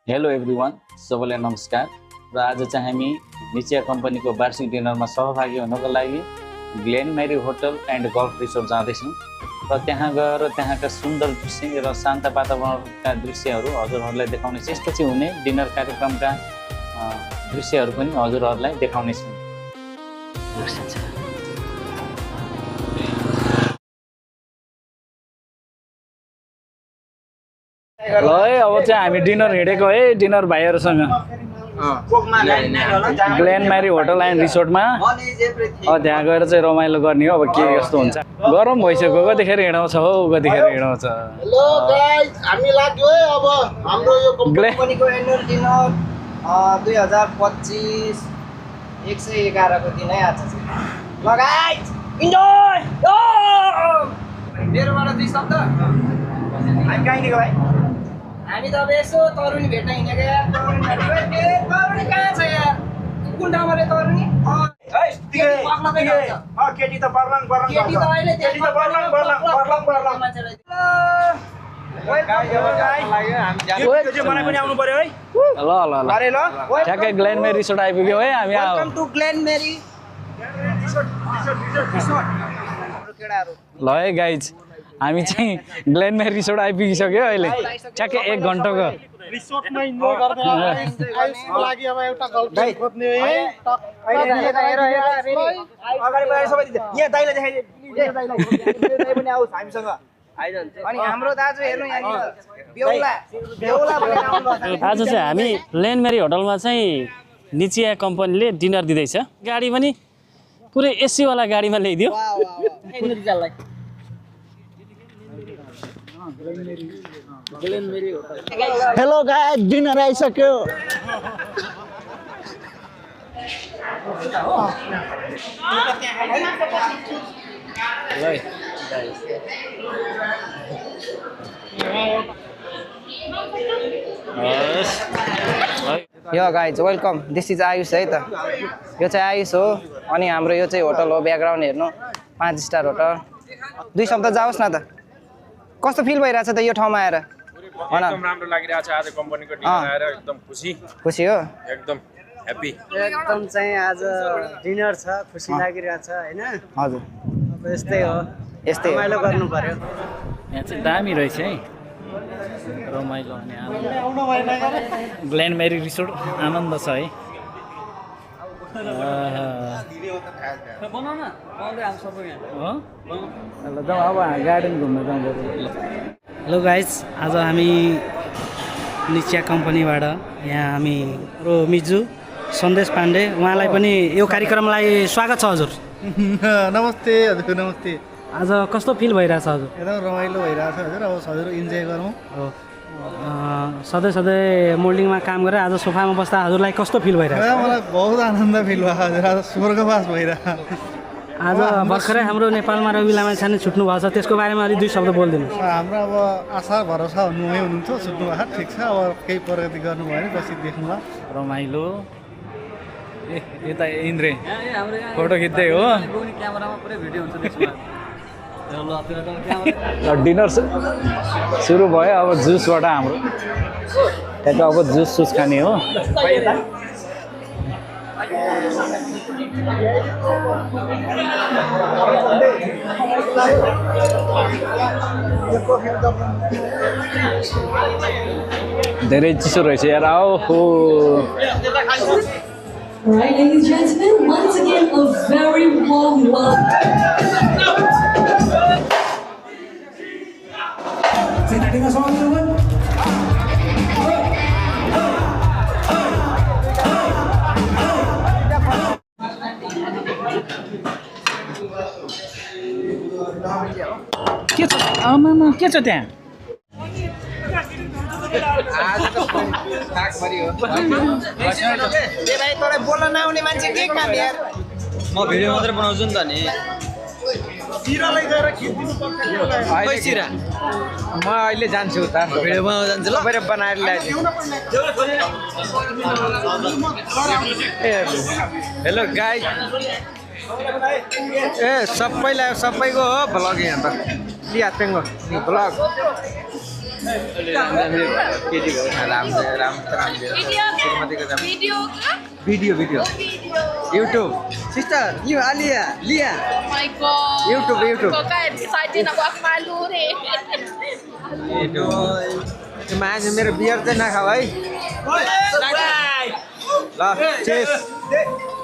Hello everyone, सबैलाई नमस्कार। र आज चाहिँ हामी निचिया कम्पनीको वार्षिक डिनरमा सहभागी हुनको लागि Glen Mary hotel and golf resort जाँदैछौँ र त्यहाँ गएर त्यहाँका सुन्दर दृश्य र शान्त वातावरणका दृश्यहरू हजुरहरूलाई देखाउने त्यसपछि हुने डिनर कार्यक्रमका दृश्यहरू पनि हजुरहरूलाई देखाउनेछौँ। ल है, अब चाहिँ हामी डिनर हिँडेको है डिनर भाइहरूसँग ग्लेन मेरी होटल एन्ड रिसोर्टमा। त्यहाँ गएर चाहिँ रमाइलो गर्ने हो। अब के कस्तो हुन्छ, गरम भइसक्यो, कतिखेर हिँडाउँछ हो, कतिखेर हिँडाउँछ। हेलो गाइस, हामी लाग्यो है अब हाम्रो यो कम्पनीको एनुअल डिनर 2025 111 को दिन है आज चाहिँ। ल गाइस, इन्जॉय। मेरोबाट दुई शब्द। हामी कहाँ हिँडेको भाइ? हामी त अब यसो तरुनी भेट्न हिँडेको यार। तरुनी कहाँ छ यार? कुन ठाउँमा रे तरुनी? केटी त पर्लङ केटी त अहिले केटी त पर्लङ मान्छेलाई। मलाई पनि आउनु पर्यो है। ल ल ल अरे ल ठ्याक्कै ग्लेन मेरी रिसोर्ट आइपुग्यो है हामी। Welcome to Glen Mary resort. ल है गाइज, हामी चाहिँ ग्लेन मेरी रिसोर्ट आइपुगिसक्यो अहिले। ठ्याक्कै 1 घन्टाको रिसोर्टमा इन्जोय गर्दै आयुषको लागि अब एउटा गर्लफ्रेन्ड खोज्ने है। अगाडि बढेर सबै यहाँ दाइले देखाइदिए। दाइ पनि आओस् हामीसँग। अनि हाम्रो दाजु हेर्नु यहाँ बेहुला भनेर आउनु भएको छ। आज चाहिँ हामी ग्लेन मेरी होटलमा चाहिँ निचिया कम्पनीले डिनर दिँदैछ। गाडी पनि पुरै एसीवाला गाडीमा ल्याइदियो। हेलो गाइस, डिनर आइसक्यो। यो guys welcome, this is Ayush है त। यो चाहिँ आयुष हो। अनि हाम्रो यो चाहिँ होटल हो। ब्याकग्राउन्ड हेर्नु, 5 स्टार होटल। दुई शब्द जाओस् न त, कस्तो फिल भइरहेछ त यो ठाउँमा आएर? एकदम राम्रो लागिरहेछ आज कम्पनीको डिनर आएर। एकदम खुसी हो, एकदम ह्याप्पी। एकदम चाहिँ आज डिनर छ, खुसी लागिरहेछ हैन? हजुर अब यस्तै हो, यस्तै हो। रमाइलो गर्नु पर्यो। यहाँ चाहिँ दामी रहेछ है, रमाइलो अनि आनन्द। ग्लेन मेरी रिसोर्ट आनन्द छ है। अब गार्डन घुम्न जाँदैछ। हेलो गाइज, आज हामी निचिया कम्पनीबाट यहाँ हामी मिजु सन्देश पाण्डे, उहाँलाई पनि यो कार्यक्रमलाई स्वागत छ हजुर। नमस्ते हजुर, नमस्ते। आज कस्तो फिल भइरहेछ हजुर? एकदम रमाइलो भइरहेछ हजुर। अब हजुर इन्जोय गरौँ। सधैँ मोल्डिङमा काम गरेर आज सोफामा बस्दा हजुरलाई कस्तो फिल भइरहेछ? मलाई बहुत आनन्द फिल भयो हजुर। आज स्वर्गवास भइरहेछ। आज भर्खरै हाम्रो नेपालमा रवि लामाछाने छुट्नु भएको छ, त्यसको बारेमा अलि 2 शब्द बोलिदिनु। हाम्रो अब आशा भरोसा हुनुहुँदै हुनुहुन्छ, छुट्नु भएको ठिक छ। अब केही प्रगति गर्नुभयो भने पछि देख्नुला। रमाइलो। यता इन्द्रे फोटो खिच्दै हो। डिनर सुरु भयो। अब जुसबाट हाम्रो त्यहाँको अब जुस खाने हो। धेरै चिसो रहेछ यार। हो Right, ladies and gentlemen, once again, a very warm welcome. के छ त्यहाँ? बोल्न नआउने मान्छे के काम यार? म भिडियो मात्रै बनाउँछु नि त नि। म अहिले जान्छु उता भिडियो बनाउन जान्छु। ल फेरि बनाएर ल्याइदिनु। हेलो गाइस, सबैलाई सबैको हो भ्लग यहाँ त। लिया पेङ्गो vlog. Video YouTube sister you Alia Lia Oh my god. YouTube Kok kayak excited aku malu deh. मान्छे मेरो बियर चाहिँ नखाऊ है ल चेस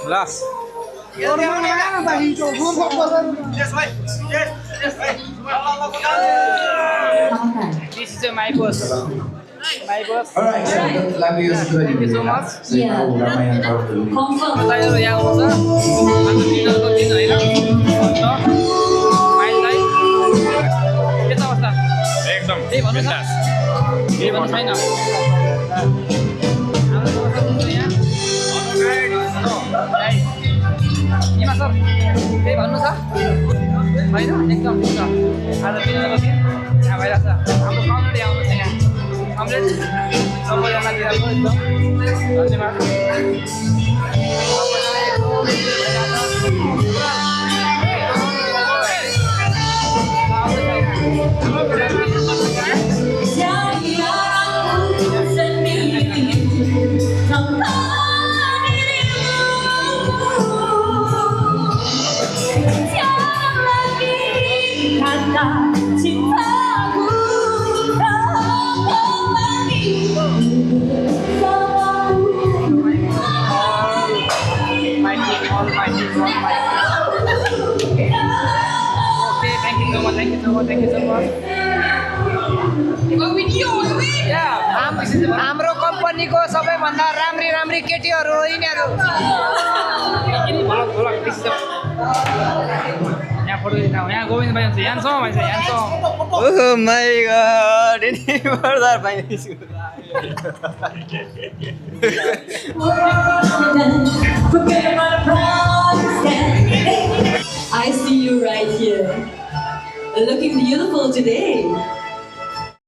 ल This is my boss. My boss. Alright, so love you so much. Yeah. Confirm. बतायो यहाँ आउँछ अन्त दिनको दिन होइन अन्त माइललाई के छ अवस्था एकदम केही भन्नु छ केही भन्नु छैन हाम्रो अवस्था कुन छ यहाँ निमा सर केही भन्नु छ होइन एकदम ठिक छ आज दिनको दिन यहाँ भइरहेछ हाम्रो कम्रेड आउनु छ यहाँ कम्रेड सबैजना दिएको एकदम धन्यवाद हाम्रो कम्पनीको सबैभन्दा राम्री केटीहरू हो यिनीहरू यहाँ फोटो यहाँ गोविन्द भाइ हुन्छ यानसम्म भाइ छ यानसम्म ओह माय गॉड इनी फर्दर भाइ I see you right here. Looking beautiful today.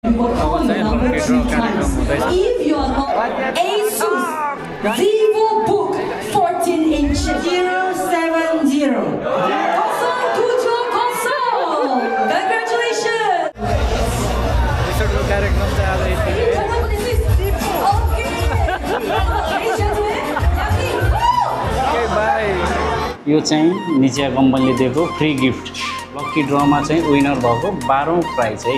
Number 3 times. If you are not Asus VivoBook 14 inches 070. Console, good job, console. Congratulations. कार्यक्रम चाहिँ आज यति यो चाहिँ निचिया कम्पनीले दिएको फ्री गिफ्ट लकी ड्रमा चाहिँ विनर भएको 12औं प्राइज है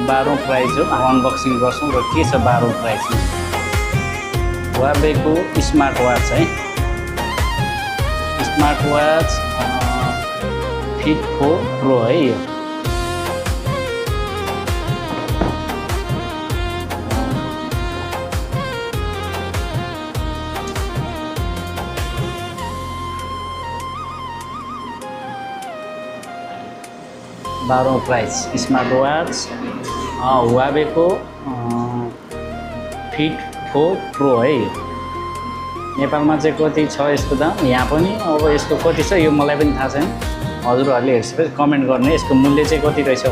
12औं प्राइज हो अनबक्सिङ गर्छौँ र के छ 12औं प्राइज हुआवेको स्मार्ट वाच है स्मार्ट वाच फिट 4 प्रो है यो बाह्रौं प्राइज स्मार्ट वाच हुआवेको फिट 4 प्रो है यो नेपालमा चाहिँ कति छ यसको दाम यहाँ पनि अब यसको कति छ यो मलाई पनि थाहा छैन हजुरहरूले हेर्छ कमेन्ट गर्ने यसको मूल्य चाहिँ कति रहेछ